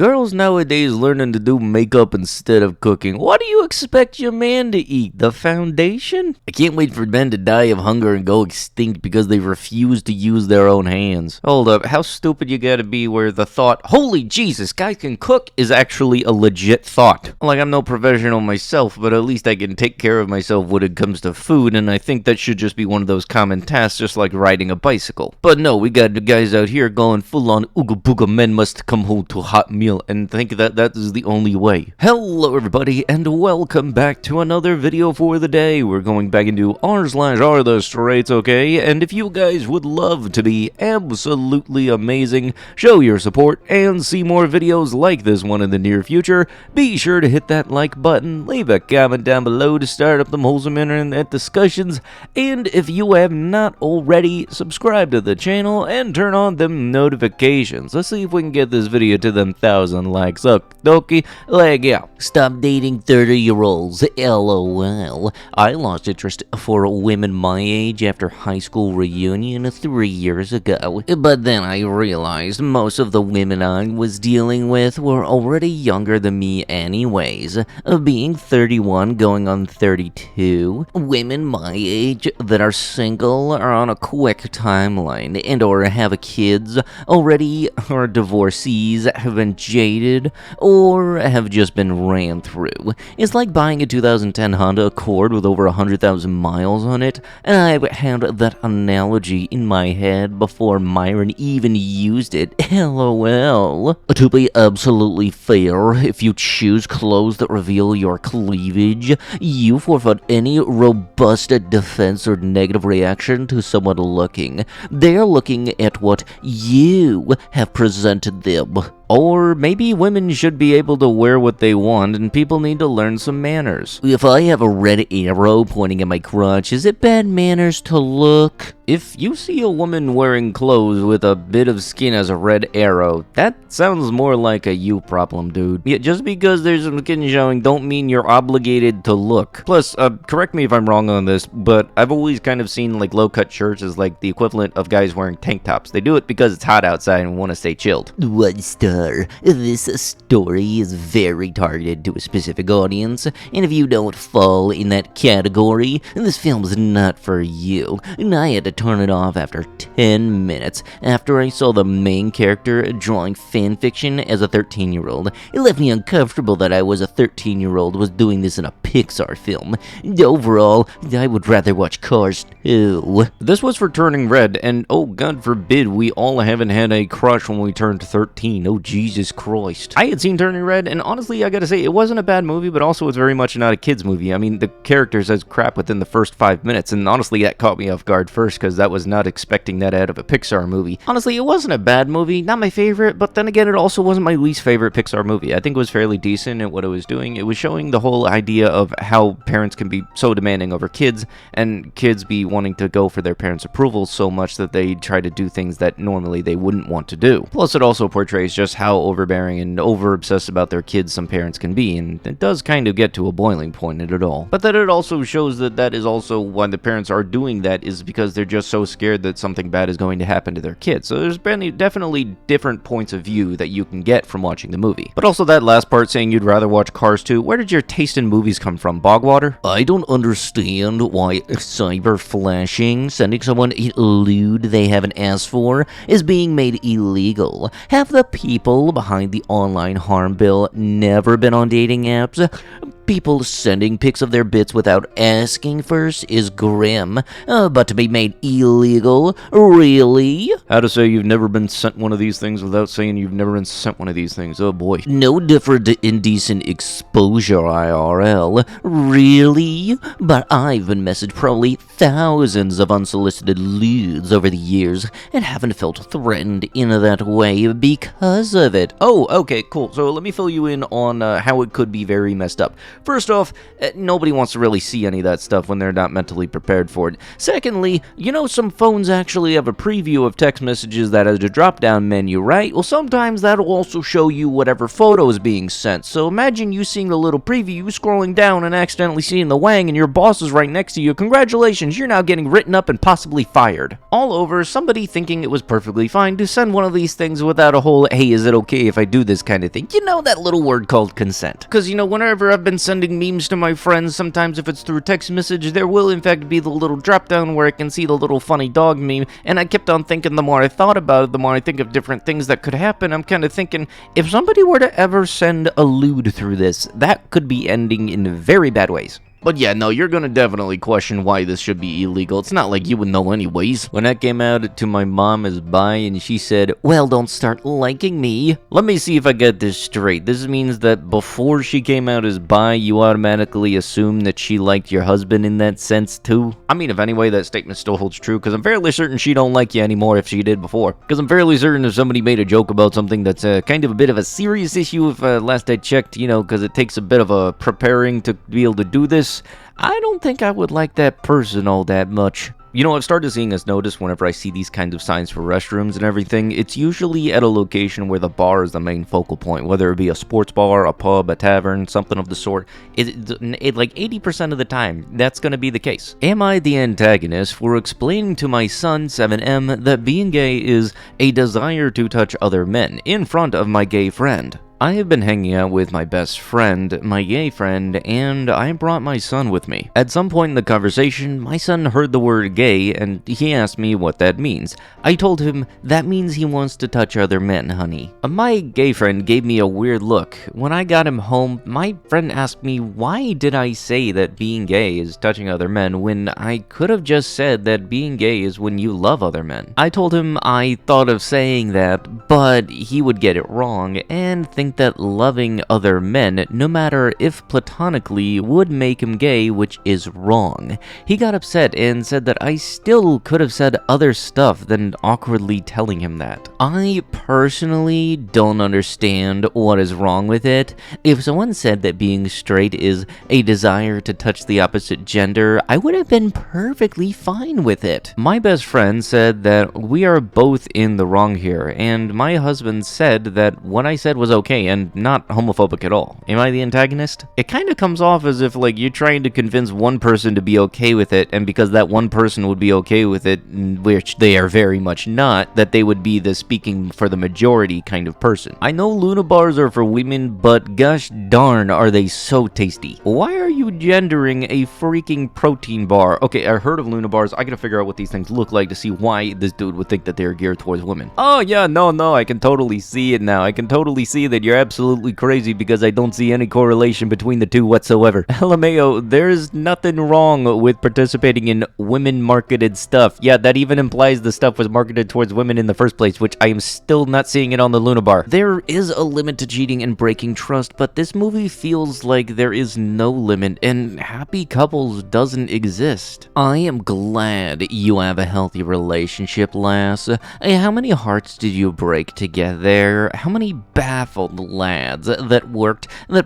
girls nowadays learning to do makeup instead of cooking. What do you expect your man to eat? The foundation? I can't wait for men to die of hunger and go extinct because they refuse to use their own hands. Hold up, how stupid you gotta be where the thought, holy Jesus, guys can cook, is actually a legit thought. Like, I'm no professional myself, but at least I can take care of myself when it comes to food, and I think that should just be one of those common tasks, just like riding a bicycle. But no, we got the guys out here going full on ooga booga men must come home to a hot meal and think that that is the only way. Hello everybody and welcome back to another video for the day. We're going back into AreTheStraightsOK, and if you guys would love to be absolutely amazing, show your support, and see more videos like this one in the near future, be sure to hit that like button, leave a comment down below to start up them wholesome internet discussions, and if you have not already, subscribe to the channel and turn on them notifications. Let's see if we can get this video to them 1,000 likes. Okie leg out. Stop dating 30-year-olds. LOL. I lost interest for women my age after high school reunion 3 years ago. But then I realized most of the women I was dealing with were already younger than me anyways. Being 31 going on 32, women my age that are single are on a quick timeline and or have kids already, or divorcees, have been jaded, or have just been ran through. It's like buying a 2010 Honda Accord with over 100,000 miles on it, and I've had that analogy in my head before Myron even used it. LOL. To be absolutely fair, if you choose clothes that reveal your cleavage, you forfeit any robust defense or negative reaction to someone looking. They're looking at what you have presented them. Or maybe women should be able to wear what they want and people need to learn some manners. If I have a red arrow pointing at my crotch, is it bad manners to look? If you see a woman wearing clothes with a bit of skin as a red arrow, that sounds more like a you problem, dude. Yeah, just because there's some skin showing don't mean you're obligated to look. Plus, correct me if I'm wrong on this, but I've always kind of seen like low-cut shirts as like the equivalent of guys wearing tank tops. They do it because it's hot outside and want to stay chilled. 1 star. This story is very targeted to a specific audience, and if you don't fall in that category, this film is not for you. And I had to turn it off after 10 minutes after I saw the main character drawing fanfiction as a 13-year-old. It left me uncomfortable that I was a 13-year-old was doing this in a Pixar film. Overall, I would rather watch Cars 2. This was for Turning Red, and oh god forbid we all haven't had a crush when we turned 13. Oh Jesus Christ. I had seen Turning Red, and honestly, I gotta say, it wasn't a bad movie, but also it's very much not a kid's movie. I mean, the character says crap within the first 5 minutes, and honestly, that caught me off guard first, because that was not expecting that out of a Pixar movie. Honestly, it wasn't a bad movie, not my favorite, but then again, it also wasn't my least favorite Pixar movie. I think it was fairly decent at what it was doing. It was showing the whole idea of how parents can be so demanding over kids, and kids be wanting to go for their parents' approval so much that they try to do things that normally they wouldn't want to do. Plus, it also portrays just how overbearing and over-obsessed about their kids some parents can be, and it does kind of get to a boiling point in it all. But then it also shows that that is also why the parents are doing that, is because they're just so scared that something bad is going to happen to their kids. So there's been definitely different points of view that you can get from watching the movie. But also that last part saying you'd rather watch Cars 2, where did your taste in movies come from, Bogwater? I don't understand why cyberflashing, sending someone a lewd they haven't asked for, is being made illegal. Have the people behind the online harm bill never been on dating apps? People sending pics of their bits without asking first is grim, but to be made illegal? Really? How to say you've never been sent one of these things without saying you've never been sent one of these things? Oh boy. No different to Indecent Exposure IRL. Really? But I've been messaged probably thousands of unsolicited lewds over the years and haven't felt threatened in that way because of it. Oh, okay, cool. So let me fill you in on how it could be very messed up. First off, nobody wants to really see any of that stuff when they're not mentally prepared for it. Secondly, you know some phones actually have a preview of text messages that has a drop-down menu, right? Well, sometimes that'll also show you whatever photo is being sent. So imagine you seeing the little preview, scrolling down, down and accidentally seeing the wang and your boss is right next to you, congratulations, you're now getting written up and possibly fired. All over somebody thinking it was perfectly fine to send one of these things without a whole, hey, is it okay if I do this kind of thing? You know, that little word called consent. Because, you know, whenever I've been sending memes to my friends, sometimes if it's through text message, there will in fact be the little drop down where I can see the little funny dog meme, and I kept on thinking, the more I thought about it, the more I think of different things that could happen. I'm kind of thinking, if somebody were to ever send a lewd through this, that could be ending in very bad ways. But yeah, no, you're gonna definitely question why this should be illegal. It's not like you would know anyways. When that came out to my mom as bi and she said, well, don't start liking me. Let me see if I get this straight. This means that before she came out as bi, you automatically assume that she liked your husband in that sense too? I mean, if anyway, that statement still holds true, because I'm fairly certain she don't like you anymore if she did before. Because I'm fairly certain if somebody made a joke about something that's kind of a bit of a serious issue, if last I checked, you know, because it takes a bit of a preparing to be able to do this, I don't think I would like that person all that much. You know, I've started seeing this notice whenever I see these kinds of signs for restrooms and everything. It's usually at a location where the bar is the main focal point, whether it be a sports bar, a pub, a tavern, something of the sort. Like 80% of the time, that's going to be the case. Am I the antagonist for explaining to my son 7M that being gay is a desire to touch other men in front of my gay friend? I have been hanging out with my best friend, my gay friend, and I brought my son with me. At some point in the conversation, my son heard the word gay, and he asked me what that means. I told him, that means he wants to touch other men, honey. My gay friend gave me a weird look. When I got him home, my friend asked me, why did I say that being gay is touching other men when I could have just said that being gay is when you love other men? I told him I thought of saying that, but he would get it wrong and think that loving other men, no matter if platonically, would make him gay, which is wrong. He got upset and said that I still could have said other stuff than awkwardly telling him that. I personally don't understand what is wrong with it. If someone said that being straight is a desire to touch the opposite gender, I would have been perfectly fine with it. My best friend said that we are both in the wrong here, and my husband said that what I said was okay and not homophobic at all. Am I the antagonist? It kind of comes off as if like you're trying to convince one person to be okay with it, and because that one person would be okay with it, which they are very much not, that they would be the speaking for the majority kind of person. I know Luna bars are for women, but gosh darn are they so tasty. Why are you gendering a freaking protein bar? Okay, I heard of Luna bars. I gotta figure out what these things look like to see why this dude would think that they're geared towards women. Oh yeah, no, I can totally see it now. I can totally see that you're absolutely crazy because I don't see any correlation between the two whatsoever. LMAO, there's nothing wrong with participating in women-marketed stuff. Yeah, that even implies the stuff was marketed towards women in the first place, which I am still not seeing it on the Luna bar. There is a limit to cheating and breaking trust, but this movie feels like there is no limit, and happy couples doesn't exist. I am glad you have a healthy relationship, lass. How many hearts did you break to get there? How many baffled lads that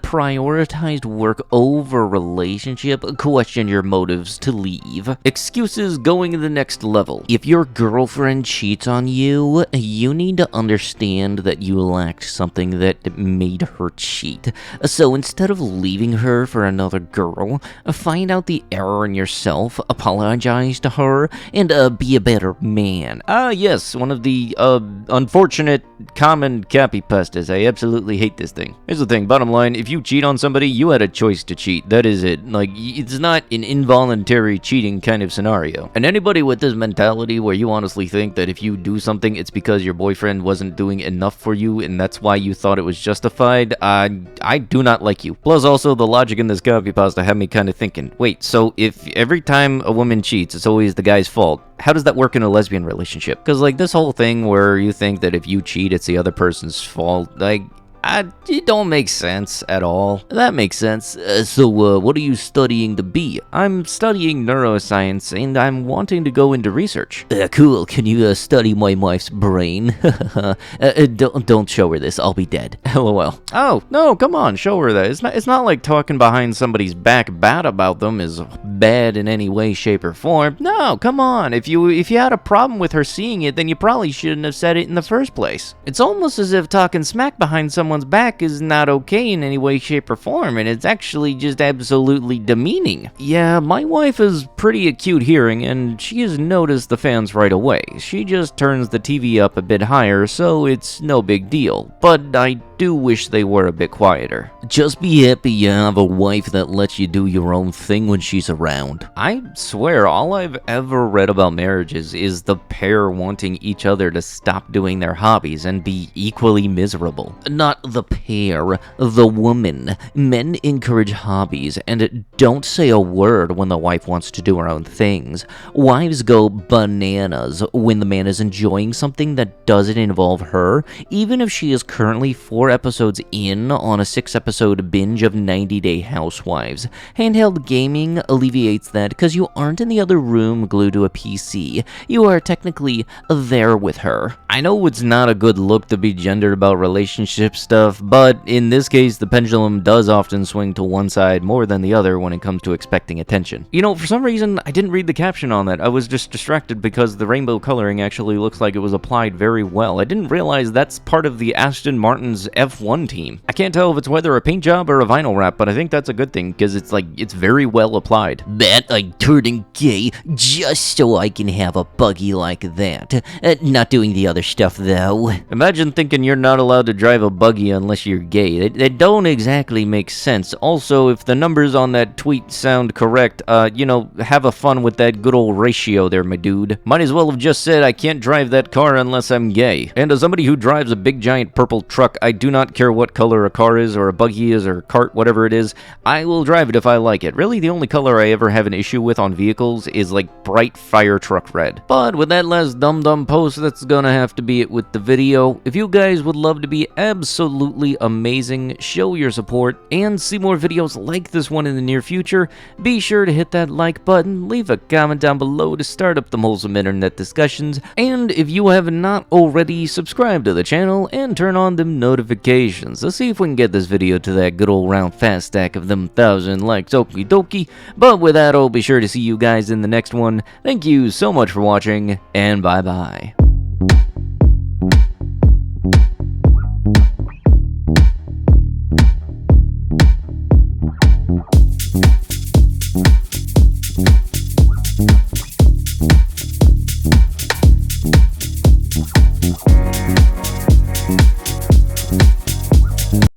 prioritized work over relationship question your motives to leave? Excuses going to the next level. If your girlfriend cheats on you, you need to understand that you lacked something that made her cheat. So instead of leaving her for another girl, find out the error in yourself, apologize to her, and be a better man. Ah yes, one of the unfortunate common copypastas. I absolutely hate this thing. Here's the thing, bottom line, if you cheat on somebody, you had a choice to cheat. That is it. Like, it's not an involuntary cheating kind of scenario. And anybody with this mentality where you honestly think that if you do something, it's because your boyfriend wasn't doing enough for you and that's why you thought it was justified, I do not like you. Plus also, the logic in this copypasta had me kind of thinking, wait, so if every time a woman cheats, it's always the guy's fault, how does that work in a lesbian relationship? Because like this whole thing where you think that if you cheat, it's the other person's fault, like, it don't make sense at all. That makes sense. So what are you studying to be? I'm studying neuroscience, and I'm wanting to go into research. Cool. Can you study my wife's brain? Don't show her this. I'll be dead. LOL. Oh, no, come on, show her that. It's not like talking behind somebody's back bad about them is bad in any way, shape, or form. No, come on. If you had a problem with her seeing it, then you probably shouldn't have said it in the first place. It's almost as if talking smack behind someone someone's back is not okay in any way, shape, or form, and it's actually just absolutely demeaning. Yeah, my wife has pretty acute hearing, and she has noticed the fans right away. She just turns the TV up a bit higher, so it's no big deal, but I do wish they were a bit quieter. Just be happy you have a wife that lets you do your own thing when she's around. I swear, all I've ever read about marriages is the pair wanting each other to stop doing their hobbies and be equally miserable. Not the pair, the woman. Men encourage hobbies and don't say a word when the wife wants to do her own things. Wives go bananas when the man is enjoying something that doesn't involve her, even if she is currently 4 episodes in on a 6-episode binge of 90 Day Housewives. Handheld gaming alleviates that because you aren't in the other room glued to a PC. You are technically there with her. I know it's not a good look to be gendered about relationship stuff, but in this case, the pendulum does often swing to one side more than the other when it comes to expecting attention. You know, for some reason, I didn't read the caption on that. I was just distracted because the rainbow coloring actually looks like it was applied very well. I didn't realize that's part of the Aston Martin's F1 team. I can't tell if it's whether a paint job or a vinyl wrap, but I think that's a good thing because it's very well applied. Bet I'm turning gay just so I can have a buggy like that. Not doing the other stuff though. Imagine thinking you're not allowed to drive a buggy unless you're gay. That don't exactly make sense. Also, if the numbers on that tweet sound correct, have a fun with that good old ratio there, my dude. Might as well have just said I can't drive that car unless I'm gay. And as somebody who drives a big giant purple truck, I do not care what color a car is or a buggy is or a cart, whatever it is. I will drive it if I like it. Really, the only color I ever have an issue with on vehicles is like bright fire truck red. But with that last dumb post, that's gonna have to be it with the video. If you guys would love to be absolutely amazing, show your support, and see more videos like this one in the near future, be sure to hit that like button, leave a comment down below to start up the wholesome internet discussions, and if you have not already, subscribe to the channel and turn on them notifications. Let's see if we can get this video to that good old round fast stack of them 1,000 likes, okie dokie. But with that, I'll be sure to see you guys in the next one. Thank you so much for watching, and bye bye.